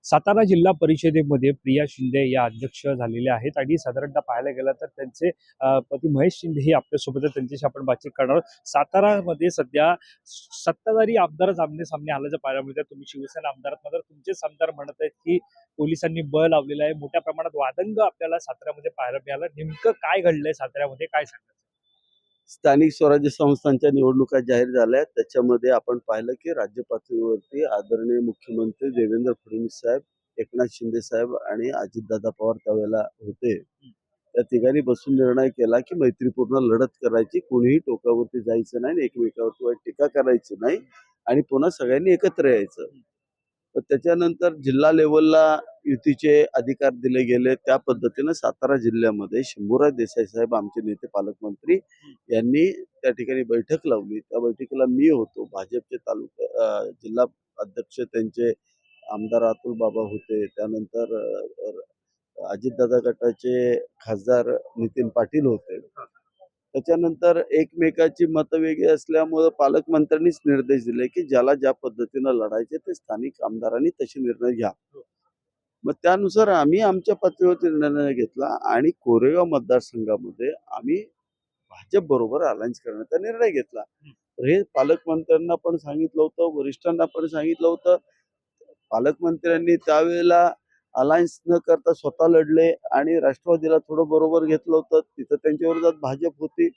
सातारा जिल्हा परिषदेमध्ये प्रिया शिंदे या अध्यक्ष झालेल्या आहेत आणि साधारणतः पाहायला गेलं तर त्यांचे पती महेश शिंदे हे आपल्यासोबत आहेत. त्यांच्याशी आपण बातचीत करणार आहोत. सातारामध्ये सध्या सत्ताधारी आमदारच आमने सामने आल्याचं पाहायला मिळतं. तुम्ही शिवसेना आमदारात मात्र तुमचेच आमदार म्हणत आहेत की पोलिसांनी बळ लावलेलं आहे. मोठ्या प्रमाणात वादंग आपल्याला साताऱ्यामध्ये पाहायला मिळालं. नेमकं काय घडलंय साताऱ्यामध्ये, काय सांगाल? स्थानिक स्वराज्य संस्थांच्या निवडणुका जाहीर झाल्या. त्याच्यामध्ये आपण पाहिलं की राज्य पातळीवरती आदरणीय मुख्यमंत्री देवेंद्र फडणवीस साहेब, एकनाथ शिंदे साहेब आणि अजितदादा पवार त्यावेळेला होते. त्या तिघांनी बसून निर्णय केला की मैत्रीपूर्ण लढत करायची, कोणीही टोकावरती जायचं नाही, एकमेकावरती वाईट टीका करायची नाही आणि पुन्हा सगळ्यांनी एकत्र यायचं. तर त्याच्यानंतर जिल्हा लेवलला युतीचे अधिकार दिले गेले. त्या पद्धतीनं सातारा जिल्ह्यामध्ये शंभूराज देसाई साहेब, आमचे नेते पालकमंत्री, यांनी त्या ठिकाणी बैठक लावली. त्या बैठकीला मी होतो. भाजपचे जिल्हा अध्यक्ष त्यांचे आमदार अतुल बाबा होते. त्यानंतर अजितदादा गटाचे खासदार नितीन पाटील होते. त्याच्यानंतर एकमेकाची मतं वेगळी असल्यामुळे पालकमंत्र्यांनीच निर्देश दिले की ज्याला ज्या पद्धतीनं लढायचे ते स्थानिक आमदारांनी तसे निर्णय घ्या. मग त्यानुसार आम्ही आमच्या पातळीवरती निर्णय घेतला आणि कोरेगाव मतदारसंघामध्ये आम्ही भाजप बरोबर अलायन्स करण्याचा निर्णय घेतला. तर हे पालकमंत्र्यांना पण सांगितलं होतं, वरिष्ठांना पण सांगितलं होतं. पालकमंत्र्यांनी त्यावेळेला अलायन्स न करता स्वतः लढले आणि राष्ट्रवादीला थोडं बरोबर घेतलं होतं. तिथं त्यांच्या विरोधात भाजप होती.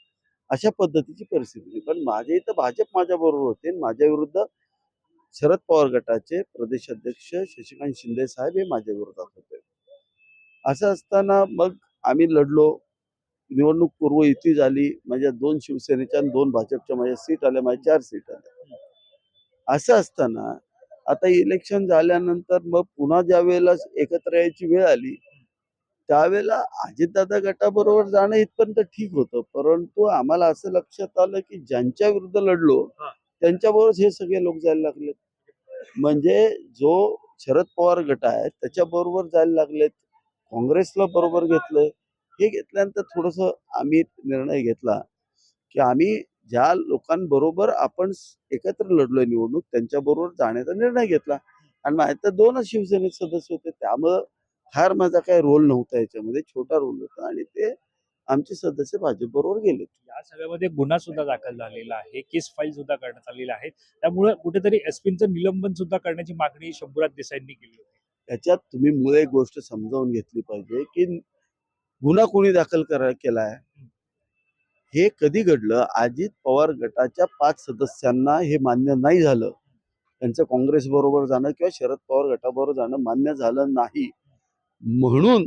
अशा पद्धतीची परिस्थिती होती. पण माझ्या इथं भाजप माझ्या बरोबर होते. माझ्या विरुद्ध शरद पवार गटाचे प्रदेशाध्यक्ष शशिकांत शिंदे साहेब हे माझ्या विरोधात होते. असं असताना मग आम्ही लढलो. निवडणूक पूर्व युती झाली. माझ्या 2 शिवसेनेच्या आणि 2 भाजपच्या माझ्या सीट आल्या, माझ्या 4 सीट आल्या. असं असताना आता इलेक्शन झाल्यानंतर मग पुन्हा ज्या वेळेला एकत्र यायची वेळ आली, त्यावेळेला अजितदादा गटाबरोबर जाणं इथपर्यंत ठीक होतं. परंतु आम्हाला असं लक्षात आलं की ज्यांच्या विरुद्ध लढलो त्यांच्याबरोबर हे सगळे लोक जायला लागले. म्हणजे जो शरद पवार गट आहे त्याच्याबरोबर जायला लागलेत. काँग्रेसला बरोबर घेतलंय. हे घेतल्यानंतर थोडंसं आम्ही निर्णय घेतला की आम्ही ज्या लोकांबरोबर आपण एकत्र लढलोय निवडणूक त्यांच्याबरोबर जाण्याचा निर्णय घेतला. आणि माझे तर 2च शिवसेनेचे सदस्य होते. त्यामुळं फार माझा काही रोल नव्हता याच्यामध्ये, छोटा रोल होता आणि ते आमचे सदस्य भाजप बरोबर गेले. या सगळ्यामध्ये गुन्हा सुद्धा दाखल झालेला आहे, केस फाईल सुद्धा करण्यात आलेला आहे. त्यामुळे कुठेतरी एसपींचं निलंबन सुद्धा करण्याची मागणी शंभूराज देसाईंनी केली होती. याच्यात तुम्ही मुळे एक गोष्ट समजावून घेतली पाहिजे की गुन्हा कोणी दाखल केलाय. हे कधी घडलं? अजित पवार गटाच्या 5 सदस्यांना हे मान्य नाही झालं. त्यांचं काँग्रेस बरोबर जाणं किंवा शरद पवार गटाबरोबर जाणं मान्य झालं नाही. म्हणून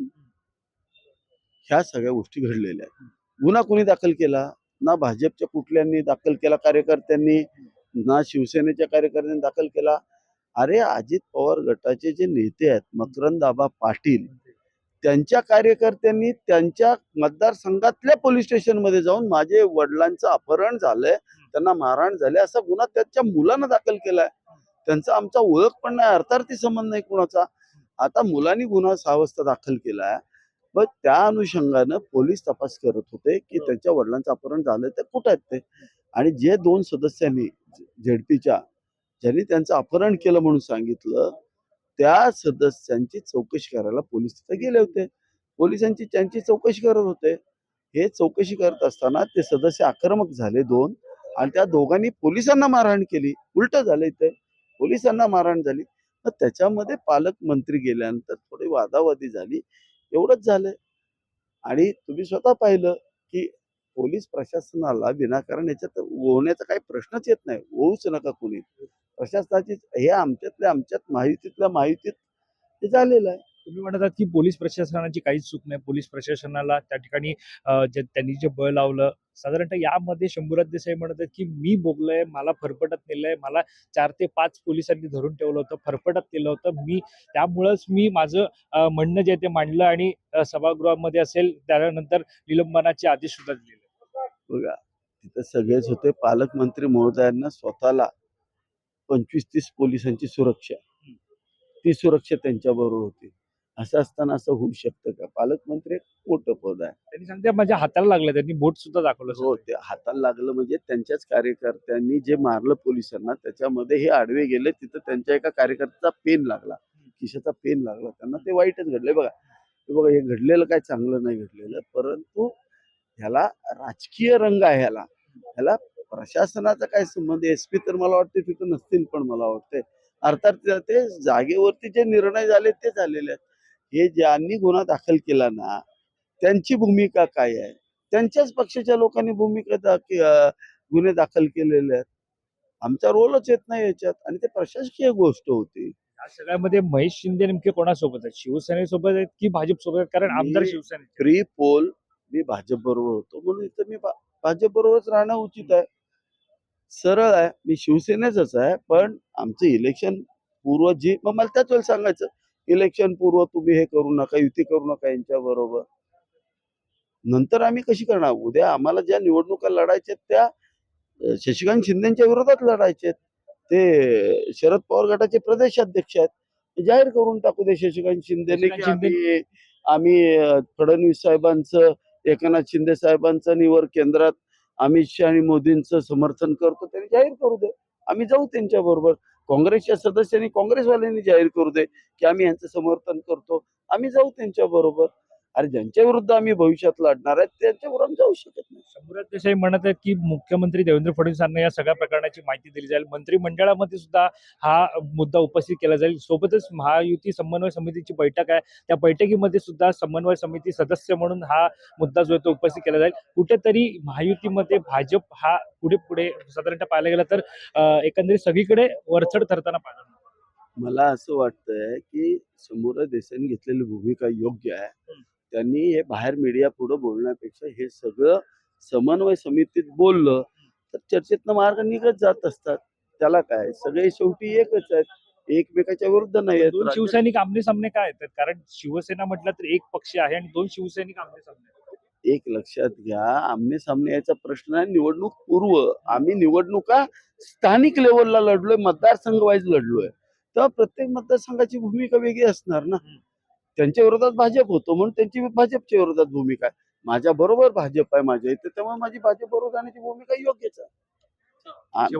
ह्या सगळ्या गोष्टी घडलेल्या आहेत. गुन्हा कोणी दाखल केला? ना भाजपच्या कुठल्यांनी दाखल केला कार्यकर्त्यांनी, ना शिवसेनेच्या कार्यकर्त्यांनी दाखल केला. अरे अजित पवार गटाचे जे नेते आहेत मकरंद पाटील, त्यांच्या कार्यकर्त्यांनी त्यांच्या मतदारसंघातल्या पोलीस स्टेशनमध्ये जाऊन माझे वडिलांचं अपहरण झालंय, त्यांना मारहाण झाले असा गुन्हा त्याच्या मुलानं दाखल केलाय. त्यांचा आमचा ओळख पण नाही, अर्थार्थी संबंध नाही कुणाचा. आता मुलांनी गुन्हा 6 वाजता दाखल केलाय. मग त्या अनुषंगानं पोलीस तपास करत होते की त्यांच्या वडिलांचं अपहरण झालं तर कुठं आहेत ते. आणि जे 2 सदस्यांनी झेडपीच्या ज्यांनी त्यांचं अपहरण केलं म्हणून सांगितलं, त्या सदस्यांची चौकशी करायला पोलीस तिथे गेले होते. पोलिसांची त्यांची चौकशी करत होते. हे चौकशी करत असताना ते सदस्य आक्रमक झाले 2 आणि त्या दोघांनी पोलिसांना मारहाण केली. उलट झालं इथे, पोलिसांना मारहाण झाली. मग त्याच्यामध्ये पालकमंत्री गेल्यानंतर थोडी वादावादी झाली. एवढंच झालं. आणि तुम्ही स्वतः पाहिलं की पोलीस प्रशासनाला विनाकारण याच्यात होण्याचा काही प्रश्नच येत नाही. होऊच नका कोणी. प्रशासनाची हे आमच्यात महायुतीत हे झालेलं आहे. तुम्ही म्हणत आहात की पोलीस प्रशासनाची काहीच चूक नाही. पोलीस प्रशासनाला त्या ठिकाणी त्यांनी जे बळ लावलं, साधारणतः यामध्ये शंभूराज देसाई म्हणत आहेत की मी बोगलोय, मला फरफटत नेलंय, मला 4 ते 5 पोलिसांनी धरून ठेवलं होतं, फरफटत केलं होतं. त्यामुळंच मी माझं म्हणणं जे ते मांडलं आणि सभागृहामध्ये असेल त्यानंतर निलंबनाचे आदेश सुद्धा दिलेले. बघा, तिथं सगळेच होते. पालकमंत्री महोदयांना स्वतःला 25-30 पोलिसांची सुरक्षा, ती सुरक्षा त्यांच्याबरोबर होती. असं असताना असं होऊ शकतं का? पालकमंत्री एक मोठं पद आहे. त्यांनी सांगते माझ्या हाताला लागलं, त्यांनी बोट सुद्धा दाखवलं. हो, ते हाताला लागलं म्हणजे त्यांच्याच कार्यकर्त्यांनी जे मारलं पोलिसांना, त्याच्यामध्ये हे आडवे गेले. तिथं त्यांच्या एका कार्यकर्त्याचा पेन लागला. खिशाचा पेन लागला त्यांना, ते वाईटच घडलंय. हे बघा हे घडलेलं काय चांगलं नाही घडलेलं, परंतु ह्याला राजकीय रंग आहे. ह्याला प्रशासनाचा काय संबंध? एसपी तर मला वाटते तिथं नसतील, पण मला वाटतंय अर्थात ते जागेवरती जे निर्णय झाले ते झालेले आहेत. हे ज्यांनी गुन्हा दाखल केला ना, त्यांची भूमिका काय आहे? त्यांच्याच पक्षाच्या लोकांनी गुन्हे दाखल केलेले आहेत. आमचा रोलच येत नाही याच्यात, आणि ते प्रशासकीय गोष्ट होती. या सगळ्यामध्ये महेश शिंदे नेमके कोणासोबत आहेत? शिवसेनेसोबत आहेत की भाजप सोबत आहेत? कारण आमदार मी शिवसेनेचे. प्री पोल मी भाजप बरोबर होतो, म्हणून इथं मी भाजप बरोबरच राहणं उचित आहे. सरळ आहे, मी शिवसेनेचंच आहे, पण आमचं इलेक्शन पूर्व मग मला त्याच वेळेला सांगायचं, इलेक्शन पूर्व तुम्ही हे करू नका, युती करू नका यांच्या बरोबर. नंतर आम्ही कशी करणार? उद्या आम्हाला ज्या निवडणुका लढायच्या त्या शशिकांत शिंदेच्या विरोधात लढायचे. ते शरद पवार गटाचे प्रदेशाध्यक्ष आहेत. ते जाहीर करून टाकू दे शशिकांत शिंदेने की शशिकांत शिंदे आम्ही फडणवीस साहेबांचं, एकनाथ शिंदे साहेबांचं आणि वर केंद्रात अमित शहा आणि मोदींचं समर्थन करतो. त्यांनी जाहीर करू दे, आम्ही जाऊ त्यांच्या बरोबर. काँग्रेसच्या सदस्यांनी, काँग्रेसवाल्यांनी जाहीर करू दे की आम्ही यांचं समर्थन करतो, आम्ही जाऊ त्यांच्या बरोबर. अरे ज्यांच्या विरुद्ध आम्ही भविष्यात लढणार आहेत त्यांच्यावर आम्ही जाऊ शकत नाही. शंभूराज देसाई म्हणत आहेत की मुख्यमंत्री देवेंद्र फडणवीस यांना या सगळ्या प्रकरणाची माहिती दिली जाईल. मंत्रिमंडळामध्ये सुद्धा हा मुद्दा उपस्थित केला जाईल. सोबतच महायुती समन्वय समितीची बैठक आहे, त्या बैठकीमध्ये सुद्धा समन्वय समिती सदस्य म्हणून हा मुद्दा जो आहे तो उपस्थित केला जाईल. कुठेतरी महायुतीमध्ये भाजप हा पुढे पुढे साधारणतः पाहायला गेला तर एकंदरीत सगळीकडे वरचढ ठरताना पाहायला मिळतं. मला असं वाटतंय की शंभूराज देसाईंनी घेतलेली भूमिका योग्य आहे. त्यांनी हे बाहेर मीडिया पुढे बोलण्यापेक्षा हे सगळं समन्वय समितीत बोललं तर चर्चेतनं मार्ग निघत जात असतात. त्याला काय, सगळे शेवटी एकच आहेत, एकमेकाच्या विरुद्ध नाही आहेत. दोन शिवसैनिक आमने सामने काय येतात? कारण शिवसेना म्हटलं तर एक पक्ष आहे आणि दोन शिवसैनिक आमने सामने आहेत. एक लक्षात घ्या, आमने सामने याचा प्रश्न आहे निवडणूक पूर्व. आम्ही निवडणुका स्थानिक लेवलला लढलोय, मतदारसंघ वाईज लढलोय, तर प्रत्येक मतदारसंघाची भूमिका वेगळी असणार ना. त्यांच्या विरोधात भाजप होतो म्हणून त्यांची भाजपच्या विरोधात भूमिका आहे. माझ्या बरोबर भाजप आहे माझ्या इथे, त्यामुळे माझी भाजप बरोबर जाण्याची भूमिका योग्यच आहे.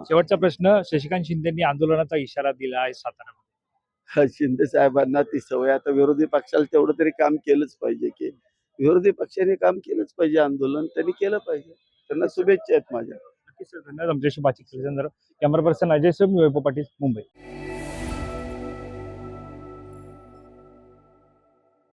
शेवटचा प्रश्न, शशिकांत शिंदेनी आंदोलनाचा इशारा दिला आहे सातारा. शिंदे साहेबांना ती सवय, आता विरोधी पक्षाला तेवढं तरी काम केलंच पाहिजे की विरोधी पक्षाने काम केलंच पाहिजे, आंदोलन त्यांनी केलं पाहिजे. त्यांना शुभेच्छा आहेत माझ्या. नक्कीच सर, धन्यवाद आमच्याशी बातचीत केल्यानंतर. कॅमेरा पर्सन अजय सर, मी वैभव पाटील, मुंबई.